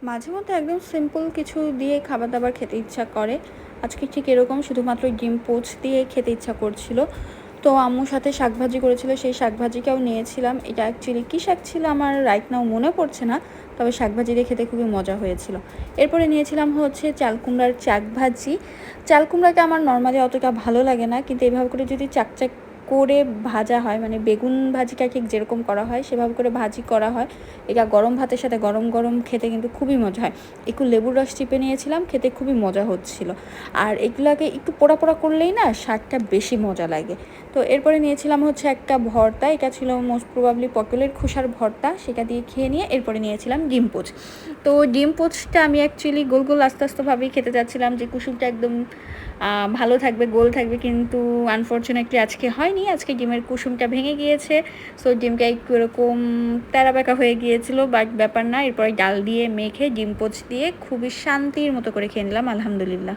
মাঝে মধ্যে একদম সিম্পল কিছু দিয়ে খাবার দাবার খেতে ইচ্ছা করে। আজকে ঠিক এরকম শুধুমাত্র ডিম পোচ দিয়ে খেতে ইচ্ছা করছিল। তো আম্মুর সাথে শাক ভাজি করেছিল, সেই শাক ভাজিটাও নিয়েছিলাম। এটা অ্যাকচুয়ালি কী শাক ছিল আমার রাইট নাও মনে পড়ছে না। তবে শাক ভাজি দিয়ে খেতে খুবই মজা হয়েছিল। এরপরে নিয়েছিলাম হচ্ছে চাল কুমড়ার চাক ভাজি। চাল কুমড়াটা আমার নর্মালি অতটা ভালো লাগে না, কিন্তু এভাবে করে যদি চাকচাক করে ভাজা হয়, মানে বেগুন ভাজিটা ঠিক যেরকম করা হয় সেভাবে করে ভাজি করা হয়, এটা গরম ভাতের সাথে গরম গরম খেতে কিন্তু খুবই মজা হয়। একটু লেবুর রস চিপে নিয়েছিলাম, খেতে খুবই মজা হচ্ছিল। আর এগুলোকে একটু পোড়া পোড়া করলেই না শাকটা বেশি মজা লাগে। তো এরপরে নিয়েছিলাম হচ্ছে একটা ভর্তা, এটা ছিল মোস্ট প্রবাবলি পটলের খোসার ভর্তা, সেটা দিয়ে খেয়ে নিয়ে এরপরে নিয়েছিলাম ডিম পোচ। তো ডিম পোচটা আমি অ্যাকচুয়ালি গোল গোল আস্তে আস্তেভাবেই খেতে যাচ্ছিলাম, যে কুসুমটা একদম ভালো থাকবে, গোল থাকবে, কিন্তু আনফর্চুনেটলি আজকে হয়নি। আজকে ডিমের কুসুমটা ভেঙে গিয়েছে। সো ডিমটা একটু এরকম তেরা বেঁকা হয়ে গিয়েছিল, বাট ব্যাপার না। এরপরে ডাল দিয়ে মেখে ডিম পোচ দিয়ে খুবই শান্তির মতো করে খেয়ে নিলাম, আলহামদুলিল্লাহ।